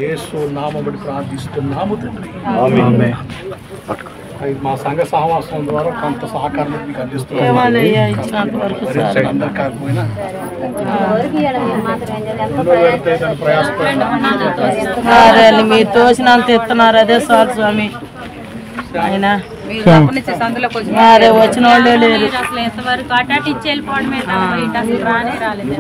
యేసు నామముడి ప్రార్థిస్తున్నాము తండ్రి. మా సంఘ సహవాసం ద్వారా కొంత సహకారం మీకు అందిస్తున్నాము. మీరు తోచినంత ఇస్తున్నారు, అదే చాలు స్వామి. ఆయన వచ్చిన వాళ్ళే లేరు. అసలు ఎంతవరకు అటాటి ఇచ్చి వెళ్ళిపోవడమే అసలు రానే రాలేదు.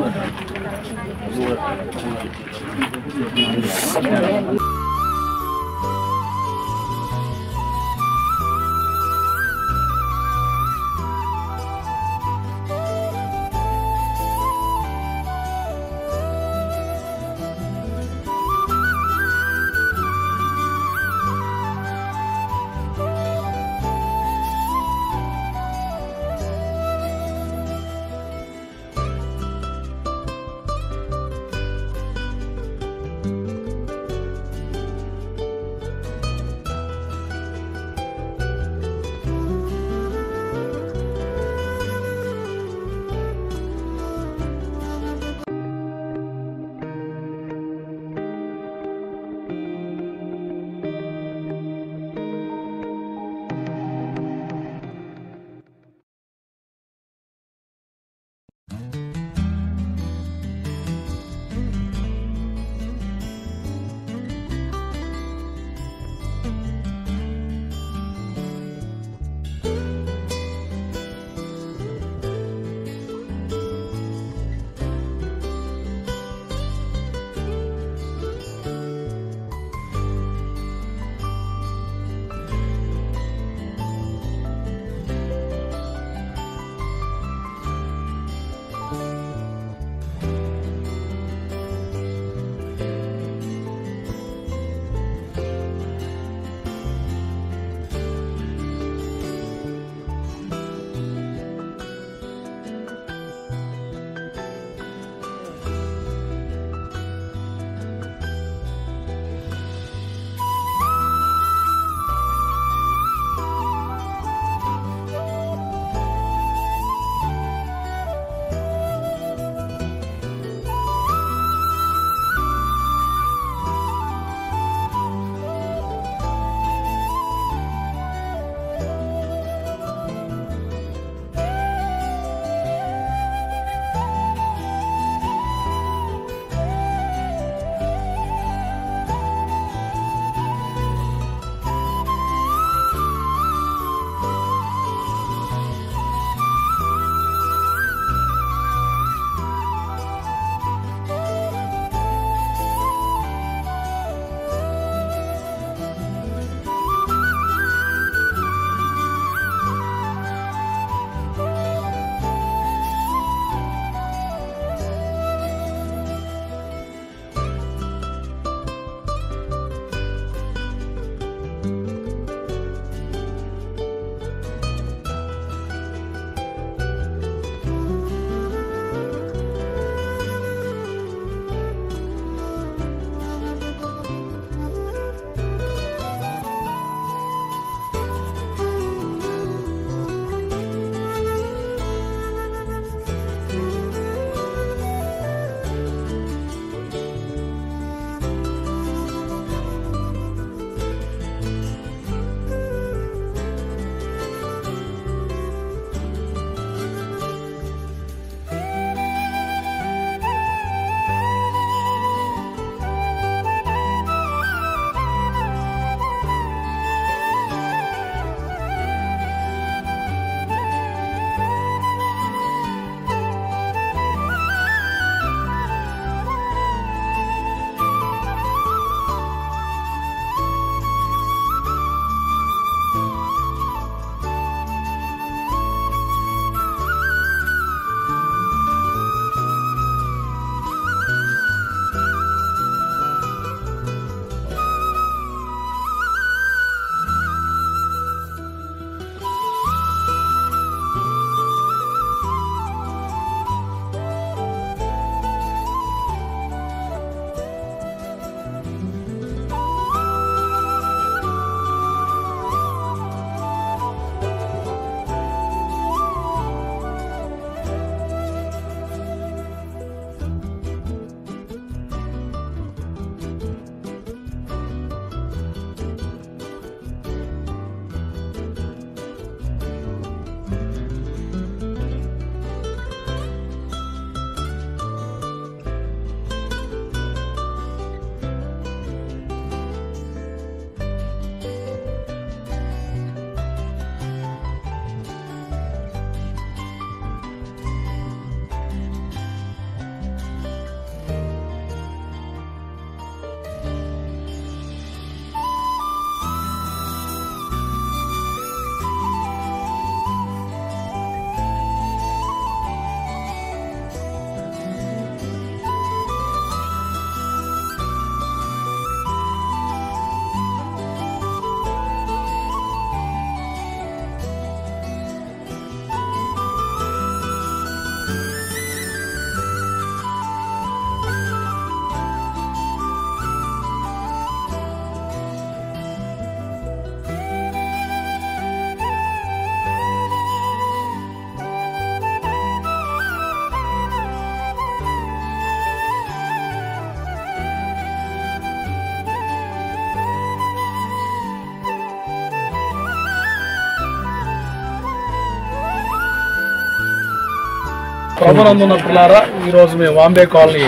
ప్రభునందున పిల్లారా, ఈరోజు మేము వాంబే కాలనీ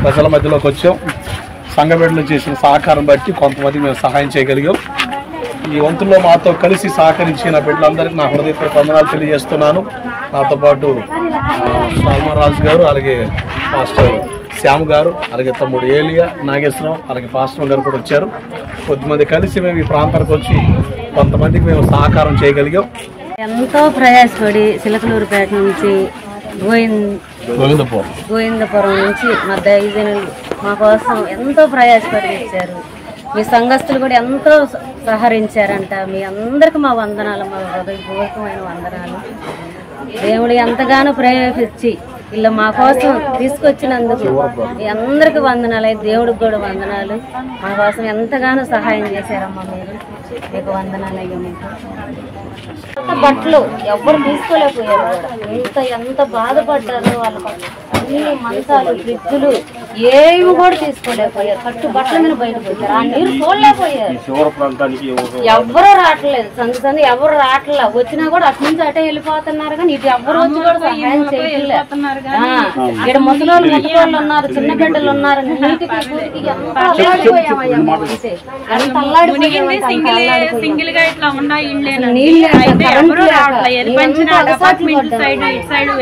ప్రజల మధ్యలోకి వచ్చాం. సంఘ బిడ్డలు చేసిన సహకారం బట్టి కొంతమంది మేము సహాయం చేయగలిగాం. ఈ వంతుల్లో మాతో కలిసి సహకరించిన బిడ్డలందరికీ నా హృదయపూర్వక వందనాలు తెలియజేస్తున్నాను. నాతో పాటు సల్మారాజు గారు, అలాగే పాస్టర్ శ్యామ్ గారు, అలాగే తమ్ముడు ఏలియా, నాగేశ్వరం, అలాగే పాస్టర్ గారు కూడా వచ్చారు. కొద్దిమంది కలిసి మేము ఈ ప్రాంతానికి వచ్చి కొంతమందికి మేము సహకారం చేయగలిగాం. ఎంతో ప్రయాసపడి చిలకలూరుపేట నుంచి గోవిందపురం నుంచి మా దైవజనులు మా కోసం ఎంతో ప్రయాసపడి ఇచ్చారు. మీ సంఘస్థులు కూడా ఎంతో సహకరించారంట. మీ అందరికి మా వందనాలు, మా హృదయపూర్వకమైన వందనాలు. దేవుడు ఎంతగానో ప్రయోగించి ఇలా మా కోసం తీసుకొచ్చినందుకు మీ అందరికి వందనాలు. దేవుడికి కూడా వందనాలు. మా కోసం ఎంతగానో సహాయం చేశారమ్మా మీరు. మీకు వందనాలు అయ్యా. మీకు బట్టలు ఎవరు తీసుకోలేకపోయారు. ఎంత బాధపడ్డారు వాళ్ళు. అన్ని మంచాలు, ఫ్రిడ్జులు ఏమి కూడా తీసుకోలేకపోయారు. కట్టు బట్టల మీద బయటకు వచ్చారు. ఆ నీరు చూడలేకపోయారు. ఎవరు రావట్లేదు. సందు ఎవరు రావట్లే. వచ్చినా కూడా అటు నుంచి అటే వెళ్ళిపోతున్నారు. కానీ ఇటు ఎవరు వచ్చి కూడా సహాయం చేయట్లేదు. ఇక్కడ ముసలోళ్ళు ముసలోళ్ళు ఉన్నారు, చిన్న బిడ్డలు ఉన్నారు. నీటికి ఎంత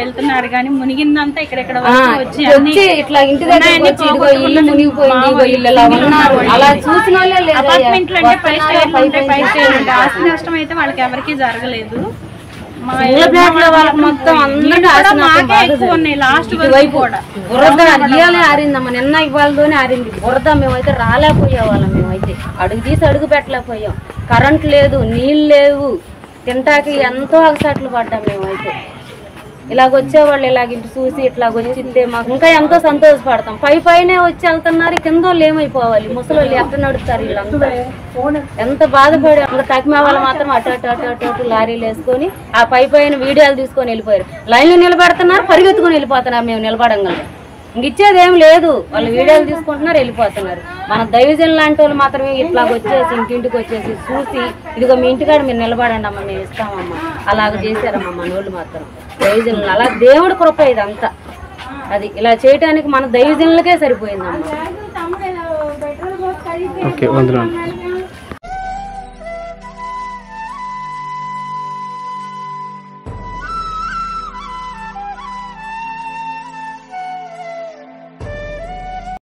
వెళ్తున్నారు కానీ మునిగిందంతా ఇక్కడెక్కడ వచ్చి ఇట్లా ఇంటి దగ్గర ఇల్లు మునిగిపోయింది. అలా చూసిన అపార్ట్మెంట్లు అంటే పై స్టైర్లు ఉంటాయి. పై స్టైర్లు ఉంటాయి. ఆస్తి నష్టం అయితే వాళ్ళకి ఎవరికి జరగలేదు. మొత్తం లాస్ట్ బురద ఇయ్యాలే ఆరిందమ్మా. నిన్న ఇవాళతోనే ఆరింది బురద. మేమైతే రాలేకపోయేవాళ్ళం. మేమైతే అడుగు తీసి అడుగు పెట్టలేకపోయాం. కరెంట్ లేదు, నీళ్ళు లేవు. తింటాకి ఎంతో అగసాట్లు పడ్డాం. మేమైతే ఇలాగొచ్చేవాళ్ళు ఇలాగింటి చూసి ఇట్లాగొచ్చితే మాకు ఇంకా ఎంతో సంతోషపడతాం. పైనే వచ్చి వెళ్తున్నారు. కింద వాళ్ళు ఏమైపోవాలి? ముసలి ఎక్కడ నడుస్తారు వీళ్ళంతా. ఎంత బాధపడి తగ్గిమే వాళ్ళు మాత్రం అటు లారీలు వేసుకొని ఆ పైన వీడియోలు తీసుకొని వెళ్ళిపోయారు. లైన్లో నిలబెడుతున్నారు, పరిగెత్తుకొని వెళ్ళిపోతున్నారు. మేము నిలబడంగా ఇంక ఇచ్చేది ఏం లేదు. వాళ్ళు వీడియోలు తీసుకుంటున్నారు, వెళ్ళిపోతున్నారు. మన దైవజన్ లాంటి వాళ్ళు మాత్రమే ఇట్లాగ వచ్చేసి ఇంటింటికి వచ్చేసి చూసి ఇదిగో మీ ఇంటికాడ మీరు నిలబడండి అమ్మ, మేము ఇస్తామమ్మా. అలాగ చేశారమ్మా మన వాళ్ళు మాత్రం దైవజనులు. అలా దేవుడి కృప ఇదంతా. అది ఇలా చేయటానికి మన దైవజనులకే సరిపోయిందమ్మా. ఓకే, వందనాలు.